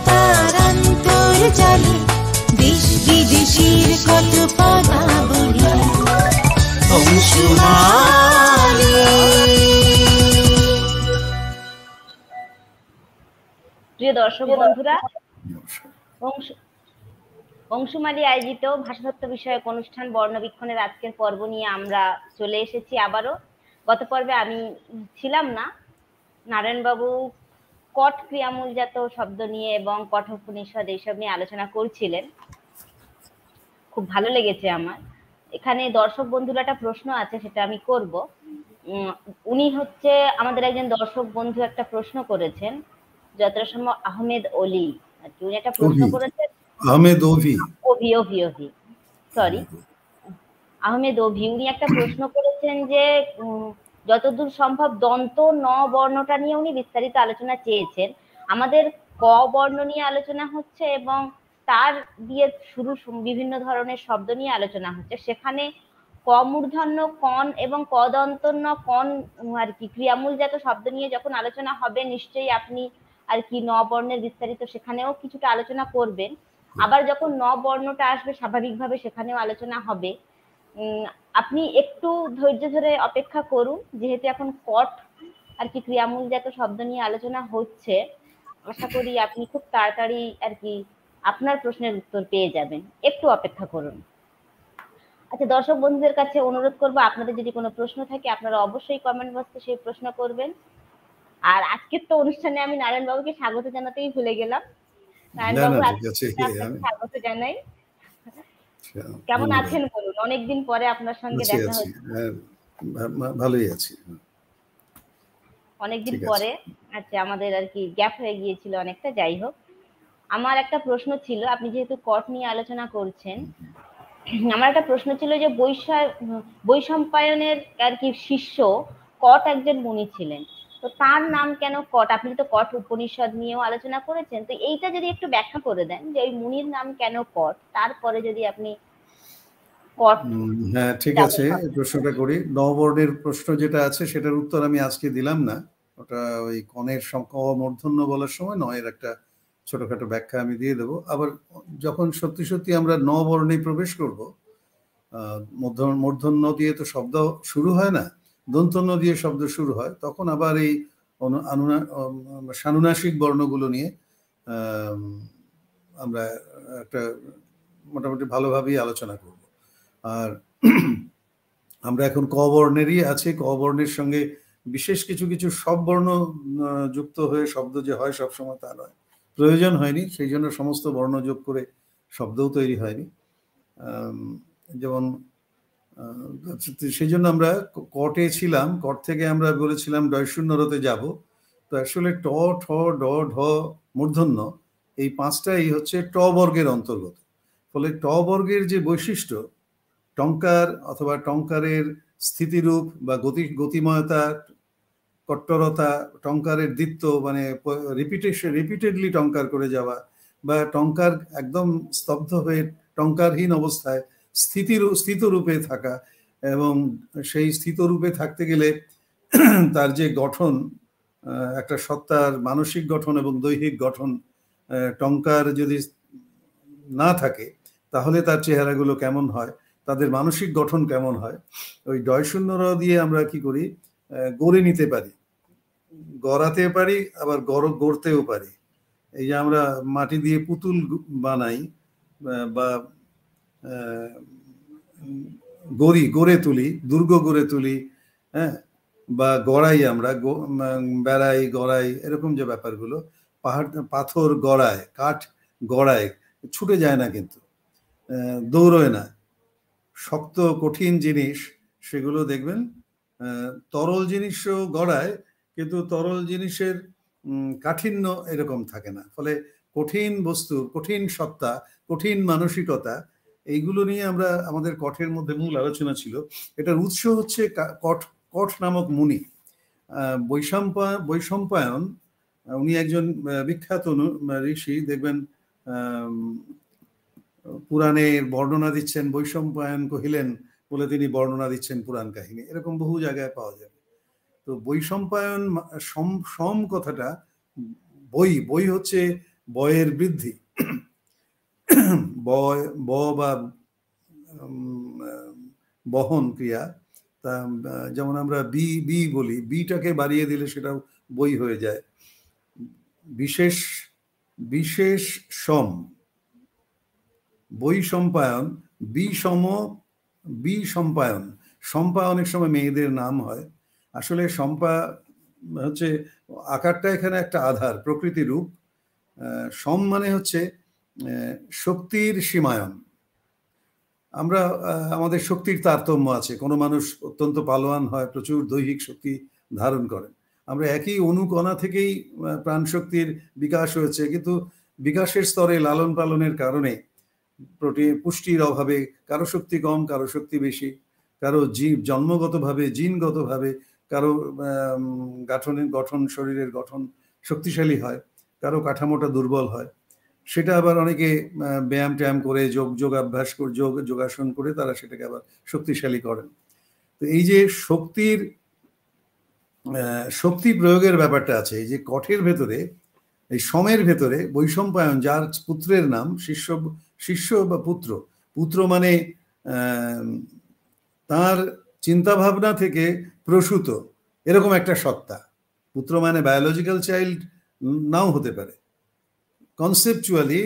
তারান্তর জালে দেশ বিদেশের কত পদাবলী বংশমালী। প্রিয় দর্শক বন্ধুরা, বংশমালী আয়োজিত ভাষাতত্ত্ব বিষয়ক অনুষ্ঠান বর্ণবীক্ষণের আজকের পর্ব নিয়ে আমরা চলে এসেছি আবারও। গত পর্বে আমি ছিলাম না, নারায়ণবাবু কট ক্রিয়ামূলজাত শব্দ নিয়ে এবং কঠোপনিষদ এইসব নিয়ে আলোচনা করছিলেন, খুব ভালো লেগেছে আমার। এখানে দর্শক বন্ধুরা একটা প্রশ্ন আছে, সেটা আমি করব। উনি হচ্ছে আমাদের একজন দর্শক বন্ধু একটা প্রশ্ন করেছেন, যতটা সম্ভব আহমেদ অলি আর কি, উনি একটা প্রশ্ন করেছেন। আহমেদ অভি, সরি, আহমেদ অভি। উনি একটা প্রশ্ন করেছেন যে যতদূর সম্ভব দন্ত ন বর্ণটা নিয়ে উনি বিস্তারিত আলোচনা চেয়েছেন। আমাদের ক বর্ণ নিয়ে আলোচনা হচ্ছে এবং তার দিয়ে শুরু বিভিন্ন ধরনের শব্দ নিয়ে আলোচনা হচ্ছে। সেখানে ক মূর্ধন্য কন এবং ক দন্তন্য কন আর কি ক্রিয়ামূলজাত শব্দ নিয়ে যখন আলোচনা হবে, নিশ্চয়ই আপনি আর কি ন বর্ণের বিস্তারিত সেখানেও কিছুটা আলোচনা করবেন। আবার যখন ন বর্ণটা আসবে স্বাভাবিকভাবে সেখানেও আলোচনা হবে। আপনি একটু ধৈর্য ধরে অপেক্ষা করুন, যেহেতু এখন কট আর কি ক্রিয়ামূলজাত শব্দ নিয়ে আলোচনা হচ্ছে। আশা করি আপনি খুব তাড়াতাড়ি আর কি আপনার প্রশ্নের উত্তর পেয়ে যাবেন, একটু অপেক্ষা করুন। আচ্ছা, দর্শক বন্ধুদের কাছে অনুরোধ করবো, আপনাদের যদি কোনো প্রশ্ন থাকে আপনারা অবশ্যই কমেন্ট বক্সে সেই প্রশ্ন করবেন। আর আজকের তো অনুষ্ঠানে আমি নারায়ণবাবুকে স্বাগত জানাতেই ভুলে গেলাম। নারায়ণবাবু স্বাগত জানাই। কেমন আছেন বলুন? অনেকদিন পরে আপনার সঙ্গে দেখা হচ্ছে। ভালোই আছি, অনেকদিন পরে। আচ্ছা, আমাদের আর কি গ্যাপ হয়ে গিয়েছিল অনেকটা। যাই হোক, আমার একটা প্রশ্ন ছিল, আপনি যেহেতু কট নিয়ে আলোচনা করছেন, আমার একটা প্রশ্ন ছিল যে বৈশম্পায়নের আর কি শিষ্য কট একজন মুনি ছিলেন, তো তার নাম কেন কট? আপনি তো কট উপনিষদ নিয়েও আলোচনা করেছেন, তো এইটা যদি একটু ব্যাখ্যা করে দেন যে ওই মুনির নাম কেন কট, তারপরে যদি আপনি কট। হ্যাঁ, ঠিক আছে, প্রশ্নটা করি। নববর্ণের প্রশ্ন যেটা আছে সেটার উত্তর আমি আজকে দিলাম না, ওটা ওই কনের সংখ্যা মূর্ধন্য বলার সময় নয়ের একটা ছোটখাটো ব্যাখ্যা আমি দিয়ে দেবো। আবার যখন সত্যি সত্যি আমরা নববর্ণে প্রবেশ করব, মূর্ধন্য দিয়ে তো শব্দ শুরু হয় না, দন্তন্য দিয়ে শব্দ শুরু হয়, তখন আবার এই সানুনাসিক বর্ণগুলো নিয়ে আমরা একটা মোটামুটি ভালোভাবেই আলোচনা করব। আর আমরা এখন ক বর্ণেরই আছে, ক বর্ণের সঙ্গে বিশেষ কিছু কিছু সব বর্ণ যুক্ত হয়ে শব্দ যে হয় সবসময় তা নয়, প্রয়োজন হয়নি, সেই জন্য সমস্ত বর্ণ যোগ করে শব্দও তৈরি হয়নি। যেমন সেই জন্য আমরা কটে ছিলাম, কট থেকে আমরা বলেছিলাম ডয়শূন্যরতে যাব। তো আসলে ট, ঠ, ড, ঢ, মূর্ধন্য এই পাঁচটাই হচ্ছে ট বর্গের অন্তর্গত। ফলে ট বর্গের যে বৈশিষ্ট্য, টঙ্কার অথবা টঙ্কারের স্থিতিরূপ বা গতিময়তা, কট্টরতা, টঙ্কারের দ্বিত্ব মানে রিপিটেডলি টঙ্কার করে যাওয়া, বা টঙ্কার একদম স্তব্ধ হয়ে টঙ্কারহীন অবস্থায় স্থিতরূপে থাকা, এবং সেই স্থিতরূপে থাকতে গেলে তার যে গঠন, একটা সত্তার মানসিক গঠন এবং দৈহিক গঠন, টঙ্কার যদি না থাকে তাহলে তার চেহারাগুলো কেমন হয়, তাদের মানসিক গঠন কেমন হয়, ওই ডয়শূন্যর দিয়ে আমরা কি করি, গড়ে নিতে পারি, গড়াতে পারি, আবার গড়তেও পারি। এই যে আমরা মাটি দিয়ে পুতুল বানাই বা গড়ে তুলি, দুর্গ গড়ে তুলি, হ্যাঁ, বা গড়াই, আমরা বেড়াই, গড়াই, এরকম যে ব্যাপারগুলো, পাথর গড়ায়, কাঠ গড়ায়, ছুটে যায় না, কিন্তু দৌড়য় না। শক্ত কঠিন জিনিস সেগুলো দেখবেন তরল জিনিসও গড়ায়, কিন্তু তরল জিনিসের কাঠিন্য এরকম থাকে না। ফলে কঠিন বস্তু, কঠিন সত্তা, কঠিন মানসিকতা, এইগুলো নিয়ে আমরা আমাদের কঠের মধ্যে মূল আলোচনা ছিল। এটার উৎস হচ্ছে কঠ নামক মুনি, বৈশম্পায়ন। উনি একজন বিখ্যাত ঋষি, দেখবেন পুরাণের বর্ণনা দিচ্ছেন, বৈশম্পায়ন কহিলেন বলে তিনি বর্ণনা দিচ্ছেন পুরাণ কাহিনী, এরকম বহু জায়গায় পাওয়া যাবে। তো বৈশম্পায়ন, সম কথাটা বই হচ্ছে বয়ের বৃদ্ধি, বয় ব বা বহন ক্রিয়া, তা যেমন আমরা বি বি বলি, বিটাকে বাড়িয়ে দিলে সেটাও বই হয়ে যায়। বিশেষ বিশেষ সম, বই সম্পায়ন, বি সম্পায়ন। সম্পা অনেক সময় মেয়েদের নাম হয়, আসলে সম্পা হচ্ছে আকারটা এখানে একটা আধার, প্রকৃতি রূপ। সম মানে হচ্ছে শক্তির সীমায়ন। আমরা আমাদের শক্তির তারতম্য আছে, কোনো মানুষ অত্যন্ত পালোয়ান হয়, প্রচুর দৈহিক শক্তি ধারণ করেন। আমরা একই অনুকণা থেকেই প্রাণ শক্তির বিকাশ হয়েছে, কিন্তু বিকাশের স্তরে লালন পালনের কারণে পুষ্টির অভাবে কারো শক্তি কম, কারো শক্তি বেশি, কারো জন্মগতভাবে জিনগতভাবে কারো গঠন শরীরের গঠন শক্তিশালী হয়, কারো কাঠামোটা দুর্বল হয়। সেটা আবার অনেকে ব্যায়াম ট্যায়াম করে যোগাভ্যাস করে যোগাসন করে তারা সেটাকে আবার শক্তিশালী করেন। তো এই যে শক্তি প্রয়োগের ব্যাপারটা আছে, এই যে কঠের ভেতরে, এই সমের ভেতরে বৈষম্পায়ন, যার পুত্রের নাম শিষ্য বা পুত্র মানে তার চিন্তা ভাবনা থেকে প্রসূত এরকম একটা সত্তা। পুত্র মানে বায়োলজিক্যাল চাইল্ড নাও হতে পারে, কনসেপচুয়ালি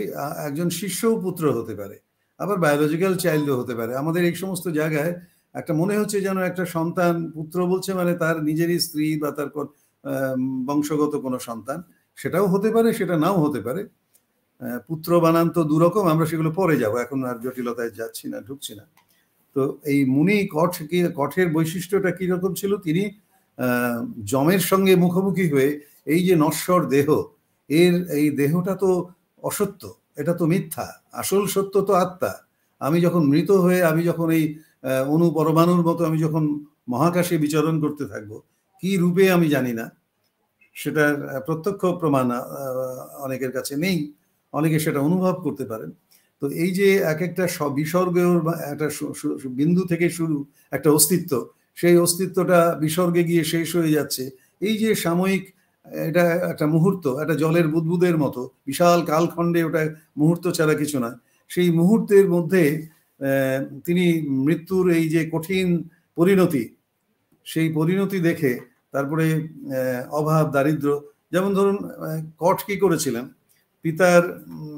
একজন শিষ্যও পুত্র হতে পারে, আবার বায়োলজিক্যাল চাইল্ডও হতে পারে। আমাদের এই সমস্ত জায়গায় একটা মনে হচ্ছে যেন একটা সন্তান, পুত্র বলছে মানে তার নিজেরই স্ত্রী বা তার বংশগত কোনো সন্তান, সেটাও হতে পারে, সেটা নাও হতে পারে। পুত্র বানান তো দুরকম, আমরা সেগুলো পরে যাব, এখন আর জটিলতায় যাচ্ছি না, ঢুকছি না। তো এই মুনি কঠের বৈশিষ্ট্যটা কিরকম ছিল? তিনি যমের সঙ্গে মুখোমুখি হয়ে এই যে নশ্বর দেহ, এই দেহটা তো অসত্য, এটা তো মিথ্যা, আসল সত্য তো আত্মা। আমি যখন মৃত হয়ে, আমি যখন এই পরমাণুর মতো আমি যখন মহাকাশে বিচরণ করতে থাকবো, কি রূপে আমি জানি না, সেটার প্রত্যক্ষ প্রমাণ অনেকের কাছে নেই, অনেকে সেটা অনুভব করতে পারেন। তো এই যে এক একটা বিসর্গের একটা বিন্দু থেকে শুরু একটা অস্তিত্ব, সেই অস্তিত্বটা বিসর্গে গিয়ে শেষ হয়ে যাচ্ছে, এই যে সাময়িক, এটা একটা মুহূর্ত, একটা জলের বুদবুদের মতো বিশাল কালখণ্ডে, ওটা মুহূর্ত ছাড়া কিছু নয়। সেই মুহূর্তের মধ্যে তিনি মৃত্যুর এই যে কঠিন পরিণতি, সেই পরিণতি দেখে তারপরে অভাব দারিদ্র, যেমন ধরুন কঠ কি করেছিলেন,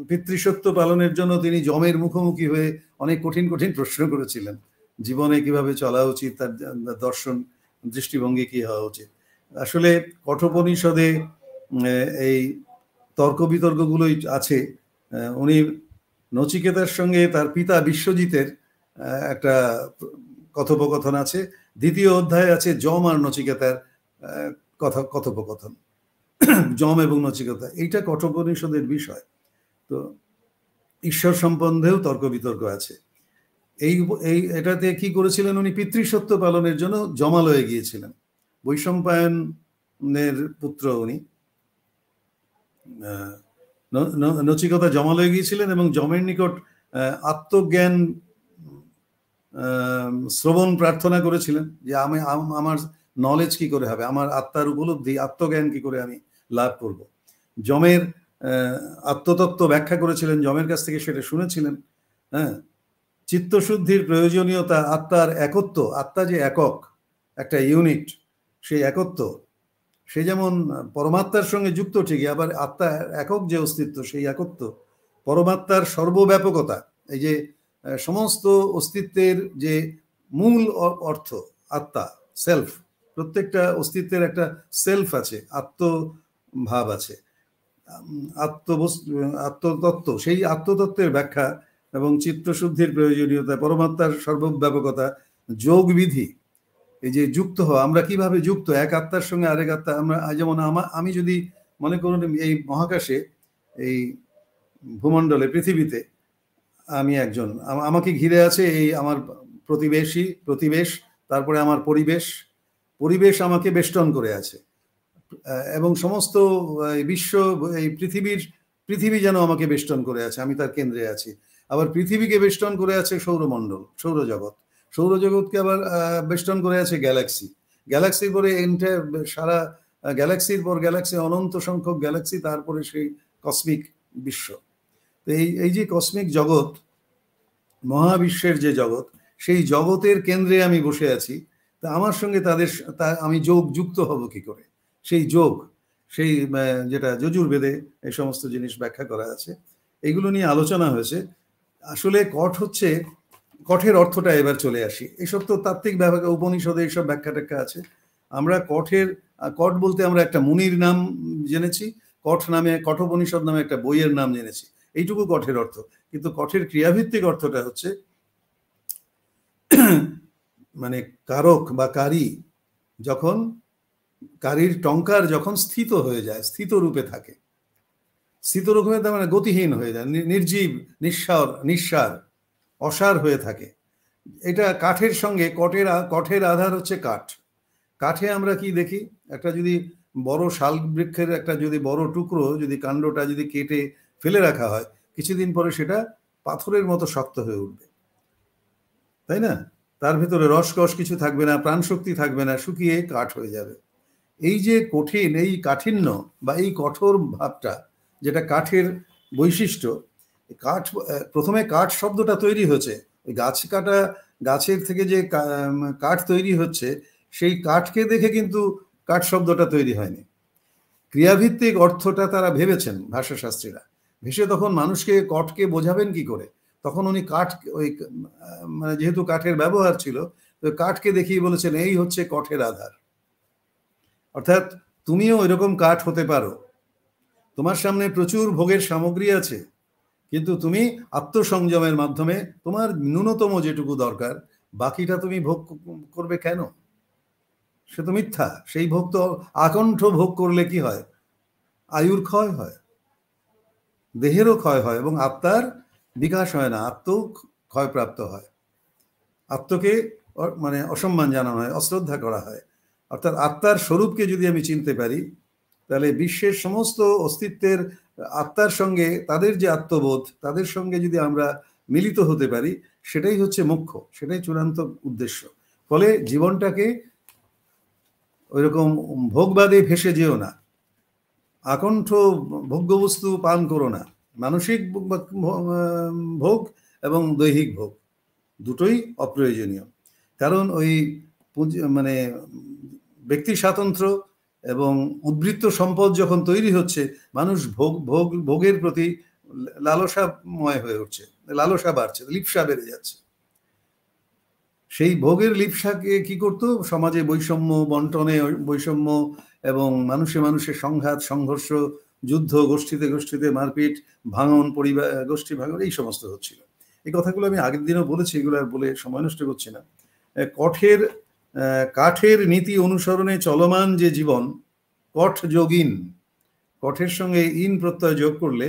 পিতৃসত্য পালনের জন্য তিনি যমের মুখোমুখি হয়ে অনেক কঠিন কঠিন প্রশ্ন করেছিলেন, জীবনে কিভাবে চলা উচিত, তার দর্শন দৃষ্টিভঙ্গি কি হওয়া উচিত। আসলে কঠোপনিষদে এই তর্ক বিতর্কগুলোই আছে। উনি নচিকেতার সঙ্গে তার পিতা বিশ্বজিতের একটা কথোপকথন আছে, দ্বিতীয় অধ্যায় আছে যম আর নচিকেতার কথোপকথন, যম এবং নচিকেতা, এইটা কঠোপনিষদের বিষয়। তো ঈশ্বর সম্বন্ধেও তর্ক বিতর্ক আছে। এটাতে কি করেছিলেন উনি? পিতৃসত্য পালনের জন্য জমালয়ে গিয়েছিলেন, বৈশম্পায়নের পুত্র উনি। নচিকেতা জমালয়ে গিয়েছিলেন এবং যমের নিকট আত্মজ্ঞান শ্রবণ প্রার্থনা করেছিলেন, যে আমার নলেজ কি করে হবে, আমার আত্মার উপলব্ধি, আত্মজ্ঞান কি করে আমি লাভ করব। যমের আত্মতত্ত্ব ব্যাখ্যা করেছিলেন, যমের কাছ থেকে সেটা শুনেছিলেন। হ্যাঁ, চিত্তশুদ্ধির প্রয়োজনীয়তা, আত্মার একত্ব, আত্মা যে একক, একটা ইউনিট, সেই একত্ব, সে যেমন পরমাত্মার সঙ্গে যুক্ত ঠিকই, আবার আত্মা একক যে অস্তিত্ব, সেই একত্ব, পরমাত্মার সর্বব্যাপকতা, এই যে সমস্ত অস্তিত্বের যে মূল অর্থ আত্মা, সেলফ, প্রত্যেকটা অস্তিত্বের একটা সেলফ আছে, আত্মভাব আছে, আত্মতত্ত্ব, সেই আত্মতত্ত্বের ব্যাখ্যা এবং চিত্তশুদ্ধির প্রয়োজনীয়তা, পরমাত্মার সর্বব্যাপকতা, যোগ বিধি, এই যে যুক্ত হওয়া, আমরা কিভাবে যুক্ত এক আত্মার সঙ্গে আরেক আত্মা। আমরা যেমন আমি যদি মনে করুন এই মহাকাশে, এই ভূমণ্ডলে, পৃথিবীতে আমি একজন, আমাকে ঘিরে আছে এই আমার প্রতিবেশ, তারপরে আমার পরিবেশ আমাকে বেষ্টন করে আছে, এবং সমস্ত এই পৃথিবী যেন আমাকে বেষ্টন করে আছে, আমি তার কেন্দ্রে আছি। আবার পৃথিবীকে বেষ্টন করে আছে সৌরমণ্ডল, সৌরজগৎকে আবার বেষ্টন করে আছে গ্যালাক্সির পরে সারা গ্যালাক্সির পর গ্যালাক্সি, অনন্ত সংখ্যক গ্যালাক্সি, তারপরে সেই কসমিক বিশ্ব। তো এই যে কসমিক জগৎ, মহাবিশ্বের যে জগৎ, সেই জগতের কেন্দ্রে আমি বসে আছি। তা আমার সঙ্গে আমি যুক্ত হব কি করে? সেই যোগ, সেই যেটা যজুর্বেদে এই সমস্ত জিনিস ব্যাখ্যা করা আছে, এগুলো নিয়ে আলোচনা হয়েছে। আসলে কঠের অর্থটা এবার চলে আসি। এইসব তো তাত্ত্বিক ব্যাখ্যা, উপনিষদে এইসব ব্যাখ্যা ট্যাখ্যা আছে। আমরা কঠ বলতে আমরা একটা মুনির নাম জেনেছি, কঠোপনিষদ নামে একটা বইয়ের নাম জেনেছি, এইটুকু কঠের অর্থ। কিন্তু কঠের ক্রিয়াভিত্তিক অর্থটা হচ্ছে মানে কারক বা কারীর টঙ্কার যখন স্থিত হয়ে যায়, স্থিত রূপে থাকে, স্থিত রূপে তার মানে গতিহীন হয়ে যায়, নির্জীব, নিঃসার, অসার হয়ে থাকে। এটা কাঠের সঙ্গে, কঠের আধার হচ্ছে কাঠ। কাঠে আমরা কি দেখি? একটা যদি বড় শাল বৃক্ষের একটা যদি বড় টুকরো, যদি কাণ্ডটা যদি কেটে ফেলে রাখা হয়, কিছুদিন পরে সেটা পাথরের মতো শক্ত হয়ে উঠবে, তাই না? তার ভেতরে রসকস কিছু থাকবে না, প্রাণশক্তি থাকবে না, শুকিয়ে কাঠ হয়ে যাবে। এই যে কঠিন, এই কাঠিন্য বা এই কঠোর ভাবটা, যেটা কাঠের বৈশিষ্ট্য, প্রথমে কাঠ শব্দটা তৈরি হয়েছে ওই গাছের থেকে যে কাঠ তৈরি হচ্ছে, সেই কাঠকে দেখে কিন্তু কাঠ শব্দটা তৈরি হয়নি। ক্রিয়াভিত্তিক অর্থটা তারা ভেবেছেন ভাষাশাস্ত্রীরা। ভেসে তখন কঠকে বোঝাবেন কি করে? তখন উনি মানে যেহেতু কাঠের ব্যবহার ছিল, তো কাঠকে দেখিয়ে বলেছেন এই হচ্ছে কঠের আধার। অর্থাৎ তুমিও ওইরকম কাঠ হতে পারো, তোমার সামনে প্রচুর ভোগের সামগ্রী আছে, কিন্তু তুমি আত্মসংযমের মাধ্যমে তোমার ন্যূনতম যেটুকু দরকার, বাকিটা তুমি ভোগ করবে কেন? সে তো মিথ্যা। সেই ভোগ তো আকণ্ঠ ভোগ করলে কি হয়? আয়ুর ক্ষয় হয়, দেহেরও ক্ষয় হয়, এবং আত্মার বিকাশ হয় না, আত্ম ক্ষয়প্রাপ্ত হয়, আত্মকে মানে অসম্মান জানানো হয়, অশ্রদ্ধা করা হয়। অর্থাৎ আত্মার স্বরূপকে যদি আমি চিনতে পারি, তাহলে বিশ্বের সমস্ত অস্তিত্বের আত্মার সঙ্গে তাদের যে আত্মবোধ, তাদের সঙ্গে যদি আমরা মিলিত হতে পারি, সেটাই হচ্ছে মুখ্য, সেটাই চূড়ান্ত উদ্দেশ্য। ফলে জীবনটাকে ওইরকম ভোগবাদে ভেসে যেও না, আকণ্ঠ ভোগ্যবস্তু পান করো না। মানসিক ভোগ এবং দৈহিক ভোগ দুটোই অপ্রয়োজনীয়। কারণ ওই মানে ব্যক্তি স্বাতন্ত্র্য এবং উদ্বৃত্ত সম্পদ যখন তৈরি হচ্ছে, মানুষ ভোগের প্রতি লালসাময় হয়ে উঠছে, লালসা বাড়ছে, লিপ্সা বেড়ে যাচ্ছে। সেই ভোগের লিপ্সাকে কি করতো? সমাজে বৈষম্য, বন্টনে বৈষম্য এবং মানুষে সংঘাত, সংঘর্ষ, যুদ্ধ, গোষ্ঠীতে মারপিট, ভাঙন, গোষ্ঠী ভাঙন, এই সমস্ত হচ্ছিল। এই কথাগুলো আমি আগের দিনও বলেছি, এগুলো আর বলে সময় নষ্ট করছি না। কাঠের নীতি অনুসরণে চলমান যে জীবন, যোগীন, কঠের সঙ্গে ইন প্রত্যয় যোগ করলে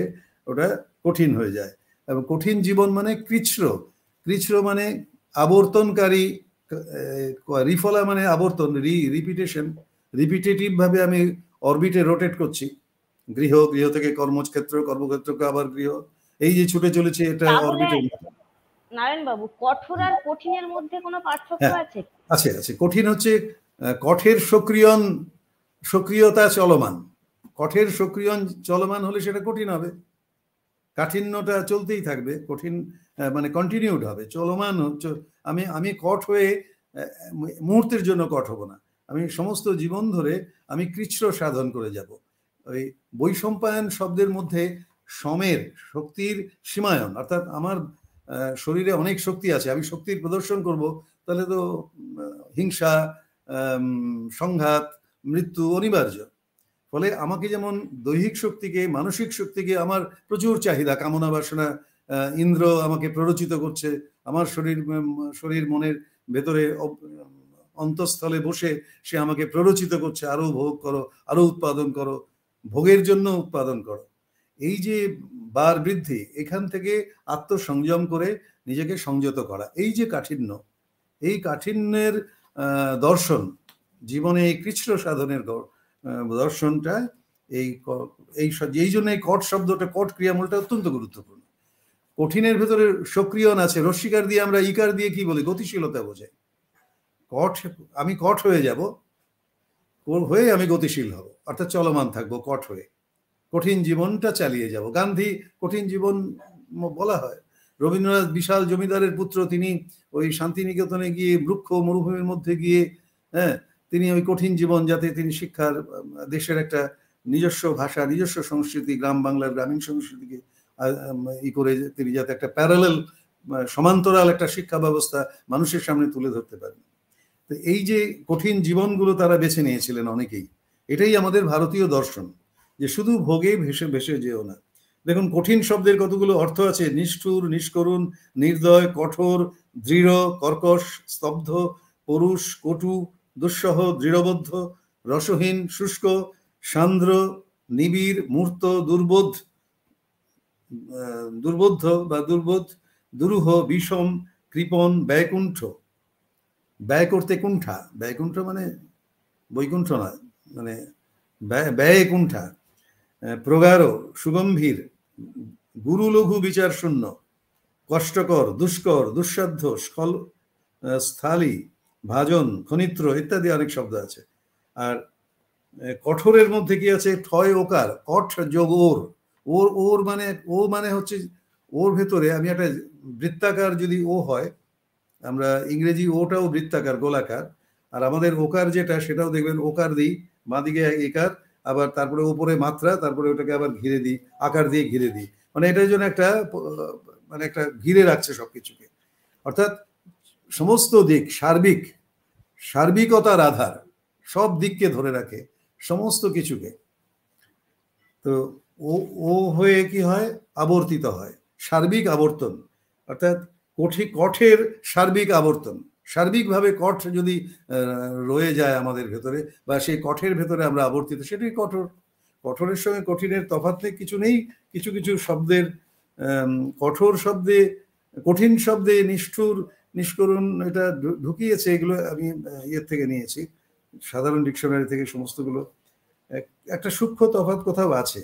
ওটা কঠিন হয়ে যায়। এবং কঠিন জীবন মানে কৃচ্ছ্র মানে আবর্তনকারী, রিফলা মানে আবর্তন, রিপিটেটিভ ভাবে আমি অরবিটে রোটেট করছি। গৃহ থেকে কর্মক্ষেত্রকে আবার গৃহ, এই যে ছুটে চলেছে, এটা অরবিটে। নারায়ণ বাবু, কঠোর আর কঠিনের মধ্যে কোনো পার্থক্য আছে? আছে। কঠিন হচ্ছে কঠের সক্রিয়তা চলমান। কঠের সক্রিয়ন চলমান হলে সেটা কঠিন হবে। কাঠিন্যটা চলতেই থাকবে, কঠিন মানে কন্টিনিউড হবে, চলমান। আমি কঠ হয়ে মুহূর্তের জন্য কঠ হব না, আমি সমস্ত জীবন ধরে আমি কৃচ্ছ্র সাধন করে যাব। ওই বৈশম্পায়ন শব্দের মধ্যে সমের, শক্তির সীমায়ন, অর্থাৎ আমার শরীরে অনেক শক্তি আছে, আমি শক্তির প্রদর্শন করব, তাহলে তো হিংসা, সংঘাত, মৃত্যু অনিবার্য। ফলে আমাকে যেমন দৈহিক শক্তিকে, মানসিক শক্তিকে আমার প্রচুর চাহিদা, কামনা বাসনা, ইন্দ্র আমাকে প্ররোচিত করছে, আমার শরীর মনের ভেতরে অন্তঃস্থলে বসে সে আমাকে প্ররোচিত করছে, আরো ভোগ করো, আরো উৎপাদন করো, ভোগের জন্য উৎপাদন করো। এই যে বার বৃদ্ধি, এখান থেকে আত্মসংযম করে নিজেকে সংযত করা, এই যে কাঠিন্য, এই কাঠিন্যের দর্শন জীবনে, এই কৃচ্ছ্র সাধনের দর্শনটা, এই জন্য এই কঠ শব্দটা, কঠ ক্রিয়ামূলটা অত্যন্ত গুরুত্বপূর্ণ। কঠিনের ভেতরে সক্রিয়ন আছে, রস্বীকার দিয়ে আমরা ইকার দিয়ে কি বলি? গতিশীলতা বোঝাই। আমি কঠ হয়ে যাব, হয়ে আমি গতিশীল হব, অর্থাৎ চলমান থাকবো কঠ হয়ে। কঠিন জীবনটা চালিয়ে যাব। গান্ধী কঠিন জীবন বলা হয়। রবীন্দ্রনাথ বিশাল জমিদারের পুত্র, তিনি ওই শান্তিনিকেতনে গিয়ে বৃক্ষ মরুভূমির মধ্যে গিয়ে, হ্যাঁ, তিনি ওই কঠিন জীবন, যাতে তিনি শিক্ষার, দেশের একটা নিজস্ব ভাষা, নিজস্ব সংস্কৃতি, গ্রাম বাংলার গ্রামীণ সংস্কৃতিকে ই করে তিনি যাতে একটা প্যারালাল, সমান্তরাল একটা শিক্ষা ব্যবস্থা মানুষের সামনে তুলে ধরতে পারেন। তো এই যে কঠিন জীবনগুলো তারা বেছে নিয়েছিলেন অনেকেই, এটাই আমাদের ভারতীয় দর্শন, যে শুধু ভোগে ভেসে ভেসে যেও না। দেখুন, কঠিন শব্দের কতগুলো অর্থ আছে: নিষ্ঠুর, নিষ্করুণ, নির্দয়, কঠোর, দৃঢ়, কর্কশ, স্তব্ধ, পরুষ, কটু, দুঃসহ, দৃঢ়বদ্ধ, রসহীন, শুষ্ক, সান্দ্র, নিবিড়, মূর্ত, দুর্বোধ, দুর্বোধ্য বা দুর্বোধ, দুরূহ, বিষম, কৃপণ, ব্যয়কুণ্ঠ, ব্যয় করতে কুণ্ঠা, ব্যয়কুণ্ঠ মানে বৈকুণ্ঠ নয়, মানে ব্যয় কুণ্ঠা, প্রগাঢ়, সুগম্ভীর, গুরু লঘু, বিচার শূন্য, কষ্টকর, দুষ্কর, দুঃসাধ্য, স্থলী, ভাজন, খনিত্র ইত্যাদি অনেক শব্দ আছে। আর কঠোরের মধ্যে কি আছে? ঠয় ওকার, কঠ যোগ ওর, ওর ওর মানে, ও মানে হচ্ছে ওর ভেতরে, আমি একটা বৃত্তাকার যদি ও হয়, আমরা ইংরেজি ওটাও বৃত্তাকার, গোলাকার, আর আমাদের ওকার যেটা, সেটাও দেখবেন ওকার দিই, বাঁদিকে একার, আবার তারপরে উপরে মাত্রা, তারপরে ওটাকে আবার ঘিরে দিই, আকার দিয়ে ঘিরে দিই, মানে এটার জন্য একটা, মানে একটা ঘিরে রাখছে সবকিছুকে, অর্থাৎ সমস্ত দিক, সার্বিক, সার্বিকতার আধার, সব দিককে ধরে রাখে, সমস্ত কিছুকে। তো ও ও হয়ে কি হয়? আবর্তিত হয়, সার্বিক আবর্তন, অর্থাৎ কঠের সার্বিক আবর্তন। সার্বিকভাবে কঠ যদি রয়ে যায় আমাদের ভেতরে, বা সেই কঠের ভেতরে আমরা আবর্তিত, সেটাই কঠোর। কঠোরের সঙ্গে কঠিনের তফাৎ কিছু নেই। কিছু কিছু শব্দের, কঠোর শব্দে, কঠিন শব্দে নিষ্ঠুর, নিষ্করুণ, এটা ঢুকিয়েছে, এগুলো আমি ইয়ের থেকে নিয়েছি, সাধারণ ডিকশনারি থেকে সমস্তগুলো। একটা সূক্ষ্ম তফাৎ কোথাও আছে।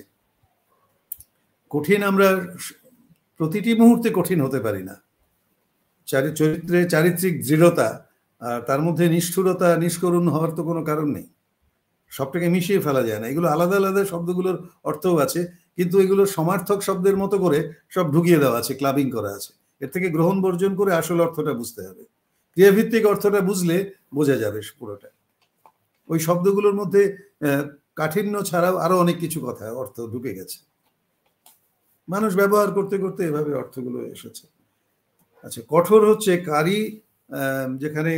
কঠিন আমরা প্রতিটি মুহূর্তে কঠিন হতে পারি না। চরিত্রে চারিত্রিক দৃঢ়তা, আর তার মধ্যে নিষ্ঠুরতা, নিষ্করুণ হওয়ার তো কোনো কারণ নেই। সবটাকে মিশিয়ে ফেলা যায় না। এগুলো আলাদা আলাদা শব্দগুলোর অর্থও আছে, কিন্তু এগুলো সমার্থক শব্দের মতো করে সব ঢুকিয়ে দেওয়া আছে, ক্লাবিং করা আছে। এর থেকে গ্রহণ বর্জন করে আসল অর্থটা বুঝতে হবে। ক্রিয়াভিত্তিক অর্থটা বুঝলে বোঝা যাবে পুরোটা। ওই শব্দগুলোর মধ্যে কাঠিন্য ছাড়াও আরো অনেক কিছু কথা, অর্থ ঢুকে গেছে, মানুষ ব্যবহার করতে করতে এভাবে অর্থগুলো এসেছে। আচ্ছা, কঠোর হচ্ছে কারি, যেখানে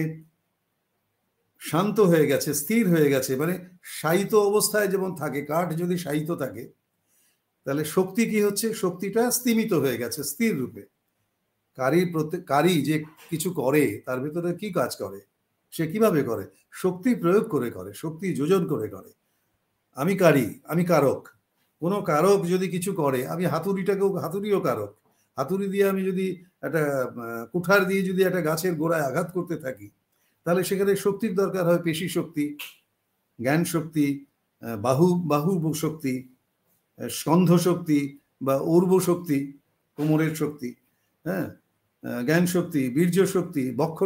শান্ত হয়ে গেছে, স্থির হয়ে গেছে, মানে শায়িত অবস্থায় যেমন থাকে, কাঠ যদি শায়িত থাকে, তাহলে শক্তি কি হচ্ছে? শক্তিটা স্তিমিত হয়ে গেছে, স্থির রূপে। কারি যে কিছু করে, তার ভিতরে কি কাজ করে, সে কিভাবে করে? শক্তি প্রয়োগ করে করে, শক্তি যোজন করে করে। আমি কারি, আমি কারক। কোনো কারক যদি কিছু করে, আমি হাতুড়িটাকেও, হাতুড়িও কারক। হাতুড়ি দিয়ে আমি যদি একটা কুঠার দিয়ে যদি একটা গাছের গোড়ায় আঘাত করতে থাকি, তাহলে সেখানে শক্তির দরকার হয়, পেশি শক্তি, জ্ঞান শক্তি, বাহু শক্তি, স্কন্ধ শক্তি বা ঊর্ব শক্তি, কোমরের শক্তি, হ্যাঁ, জ্ঞান শক্তি, বীর্য শক্তি, বক্ষ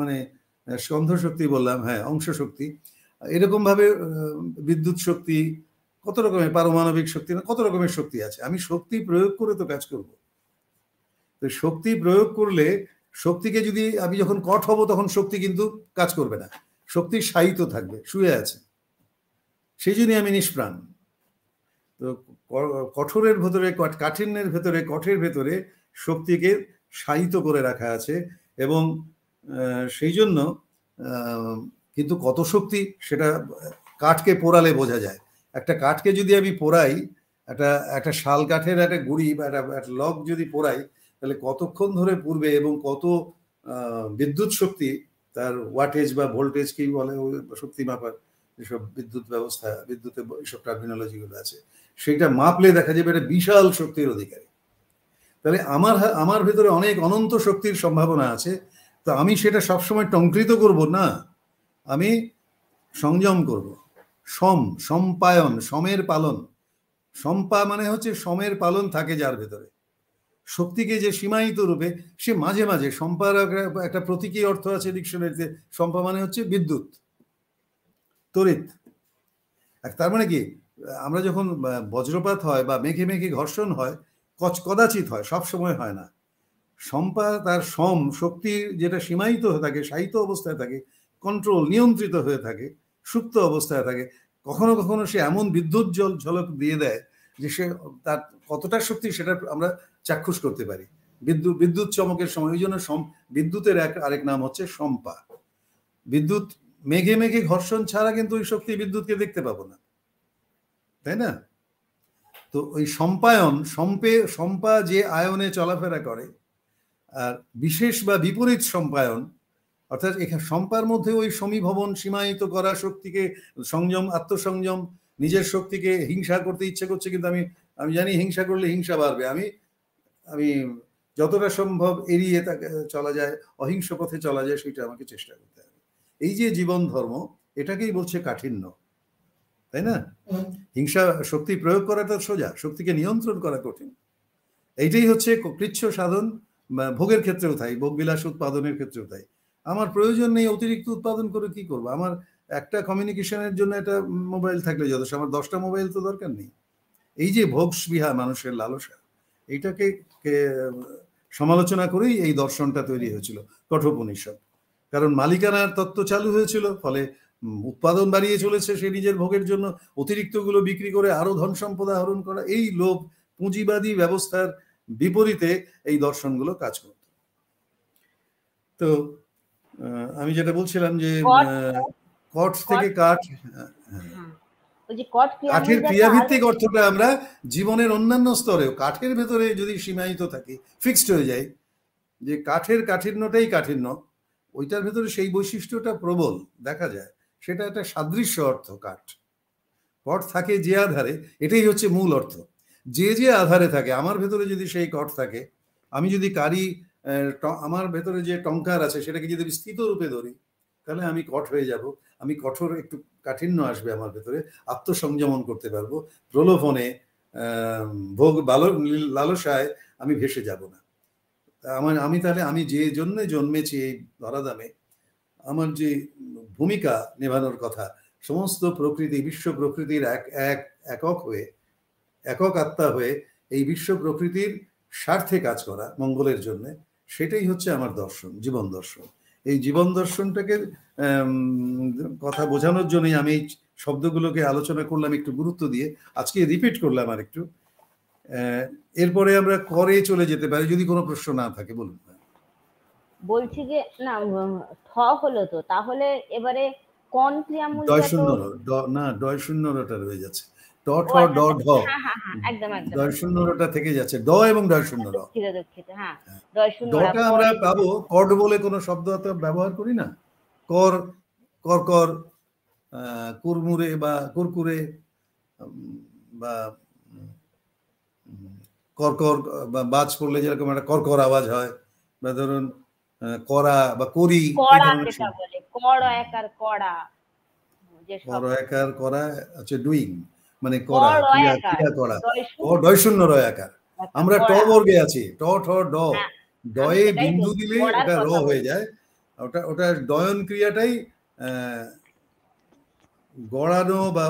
মানে স্কন্ধ শক্তি বললাম, হ্যাঁ, অংশ শক্তি। এরকম ভাবে বিদ্যুৎ শক্তি, কত রকমের, পারমাণবিক শক্তি, না কত রকমের শক্তি আছে। আমি শক্তি প্রয়োগ করে তো কাজ করব। তো শক্তি প্রয়োগ করলে, শক্তিকে যদি আমি যখন কঠ হব, তখন শক্তি কিন্তু কাজ করবে না, শক্তি শায়িত থাকবে, শুয়ে আছে, সেই জন্যই আমি নিষ্প্রাণ। তো কঠোরের ভেতরে, কাঠিন্যের ভেতরে, কঠের ভেতরে শক্তিকে শায়িত করে রাখা আছে, এবং সেই জন্য কিন্তু কত শক্তি, সেটা কাঠকে পোড়ালে বোঝা যায়। একটা কাঠকে যদি আমি পোড়াই, একটা শাল কাঠের একটা গুঁড়ি বা একটা লগ যদি পোড়াই, তাহলে কতক্ষণ ধরে পুড়বে, এবং কত বিদ্যুৎ শক্তি, তার ওয়াটেজ বা ভোল্টেজ কি বলে, শক্তি মাপার যেসব বিদ্যুৎ ব্যবস্থা, বিদ্যুতে এইসব টার্মিনোলজিগুলো আছে, সেটা মাপলে দেখা যাবে এটা বিশাল শক্তির অধিকারী। তাহলে আমার ভেতরে অনেক অনন্ত শক্তির সম্ভাবনা আছে। তো আমি সেটা সবসময় টঙ্কৃত করব না, আমি সংযম করব। সম্পায়ন, সমের পালন। সম্পা মানে হচ্ছে সমের পালন থাকে যার ভেতরে। শক্তিকে যে সীমায়িত রূপে, সে মাঝে মাঝে, সম্পার একটা প্রতীকী অর্থ আছে ডিকশনারিতে। সম্পা মানে হচ্ছে বিদ্যুৎ, তড়িৎ। তার মানে কি, আমরা যখন বজ্রপাত হয় বা মেঘে মেঘে ঘর্ষণ হয়, কদাচিৎ হয়, সব সময় হয় না। সম্পা তার শক্তি যেটা সীমায়িত হয়ে থাকে, শায়িত অবস্থায় থাকে, কন্ট্রোল নিয়ন্ত্রিত হয়ে থাকে, সুপ্ত অবস্থায় থাকে, কখনো কখনো সে এমন বিদ্যুৎ ঝলক দিয়ে দেয় যে সে তার কতটা শক্তি সেটা আমরা চাক্ষুষ করতে পারি বিদ্যুৎ চমকের সময়। ওই জন্য বিদ্যুতের আরেক নাম হচ্ছে সম্পা। বিদ্যুৎ মেঘে মেঘে ঘর্ষণ ছাড়া কিন্তু ওই শক্তি বিদ্যুৎকে দেখতে পাবো না, তাই না? তো ওই সম্পা যে আয়নে চলাফেরা করে, আর বিশেষ বা বিপরীত সম্পায়ন, অর্থাৎ এখানে সম্পার মধ্যে ওই সমীভবন, সীমায়িত করা শক্তিকে সংযম, আত্মসংযম, নিজের শক্তিকে হিংসা করতে ইচ্ছে করছে, কিন্তু আমি জানি হিংসা করলে হিংসা বাড়বে, আমি যতটা সম্ভব এড়িয়ে তাকে চলা যায়, অহিংস পথে চলা যায়, সেটা আমাকে চেষ্টা করতে হবে। এই যে জীবন ধর্ম, এটাকেই বলছে কাঠিন্য, তাই না? হিংসা শক্তি প্রয়োগ করাটা সোজা, শক্তিকে নিয়ন্ত্রণ করা কঠিন। এইটাই হচ্ছে কৃচ্ছ সাধন, ভোগের ক্ষেত্রেও তাই, ভোগবিলাস উৎপাদনের ক্ষেত্রেও তাই। আমার প্রয়োজন নেই অতিরিক্ত উৎপাদন করে কি করবো? আমার একটা কমিউনিকেশনের জন্য একটা মোবাইল থাকলে যথেষ্ট, আমার 10টা মোবাইল তো দরকার নেই। এই যে ভোগ স্পৃহা, মানুষের লালসা, এইটাকে সমালোচনা করেই এই দর্শনটা তৈরি হয়েছিল কঠোপনিষদ। কারণ মালিকানার তত্ত্ব চালু হয়েছিল, ফলে উৎপাদন বাড়িয়ে চলেছে সে নিজের ভোগের জন্য, অতিরিক্তগুলো বিক্রি করে আরো ধন সম্পদ আহরণ করা, এই লোভ, পুঁজিবাদী ব্যবস্থার বিপরীতে এই দর্শনগুলো কাজ করত। তো আমি যেটা বলছিলাম যে কট থেকে কাঠ, কাঠের ক্রিয়াভিত্তিক অর্থটা আমরা জীবনের অন্যান্য স্তরেও, কাঠের ভেতরে যদি সীমায়িত থাকি, ফিক্সড হয়ে যায় যে কাঠের কাঠিন্যটাই কাঠিন্য, ওইটার ভেতরে সেই বৈশিষ্ট্যটা প্রবল দেখা যায়, সেটা একটা সাদৃশ্য অর্থ। কট থাকে যে আধারে, এটাই হচ্ছে মূল অর্থ। যে আধারে থাকে, আমার ভেতরে যদি সেই কট থাকে, আমি যদি আমার ভেতরে যে টঙ্কার আছে সেটাকে যদি স্থিত রূপে ধরি, তাহলে আমি কট হয়ে যাব, আমি কঠোর, একটু কাঠিন্য আসবে আমার ভেতরে, আত্মসংযমন করতে পারবো, প্রলোভনে, ভোগ লালসায় আমি ভেসে যাব না। তাহলে আমি যে জন্য জন্মেছি এই ধরাধামে, আমার যে ভূমিকা নেভানোর কথা, সমস্ত প্রকৃতি, বিশ্ব প্রকৃতির একক হয়ে, একক আত্মা হয়ে এই বিশ্ব প্রকৃতির স্বার্থে কাজ করা, মঙ্গলের জন্য, সেটাই হচ্ছে আমার দর্শন, জীবন দর্শন। এই জীবন দর্শনটাকে কথা বোঝানোর জন্যই আমি এই শব্দগুলোকে আলোচনা করলাম একটু গুরুত্ব দিয়ে, আজকে রিপিট করলাম আর একটু। এরপরে আমরা করে চলে যেতে পারি, যদি কোনো প্রশ্ন না থাকে বলুন। বলছি যে না, ঠ হলো তো, তাহলে এবারে কন ক্রিয়ামূলটা ডয় শূন্য রটা রয়ে যাচ্ছে, ড ঠ ড ঢ, একদম ডয় শূন্য রটা থেকে যাচ্ছে, ড এবং ডয় শূন্য র। হ্যাঁ, ডয় শূন্য ডটা আমরা পাবো, কড বলে কোনো শব্দ ব্যবহার করি না, কর, কর, কুরমুরে বা কুরকুরে, বা করকর, বা বাজ পড়লে যেরকম একটা করকর আওয়াজ হয়, বা ধরুন করা বা করি, করা হচ্ছে ডুইং, মানে করা, ক্রিয়া করা, ডয় শূন্য রয় আকার। আমরা ট বর্গে আছি, ট ঠ ড, ডয়ে বিন্দু দিলে ওটা র হয়ে যায়, ওটা ডয়ন ক্রিয়াটাই গড়ানো বা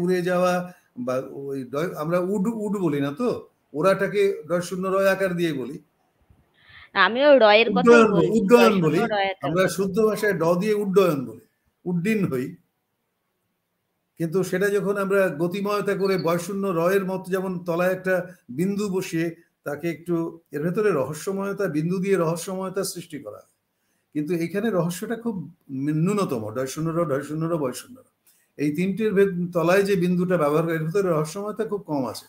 উড়ে যাওয়া, বা ওই আমরা উড বলি না তো, ওরাটাকে ডয় শূন্য রয় আকার দিয়ে বলি, আমিও রয়ের কথা বলছি, উড্ডয়ন বলি আমরা, শুদ্ধ ভাষায় ড দিয়ে উড্ডয়ন বলি, উড্ডীন হই। কিন্তু সেটা যখন আমরা গতিময়তা করে বয়শূন্য রয়ের মতো, যেমন তলায় একটা বিন্দু বসিয়ে তাকে একটু, এর ভেতরে রহস্যময়তা, বিন্দু দিয়ে রহস্যময়তা সৃষ্টি করা, কিন্তু এখানে রহস্যটা খুব ন্যূনতম, ডয় শূন্য র, ডয় শূন্য র, বয় শূন্য র, এই তিনটির তলায় যে বিন্দুটা ব্যবহার করে, এর ভেতরে রহস্যময়তা খুব কম আছে।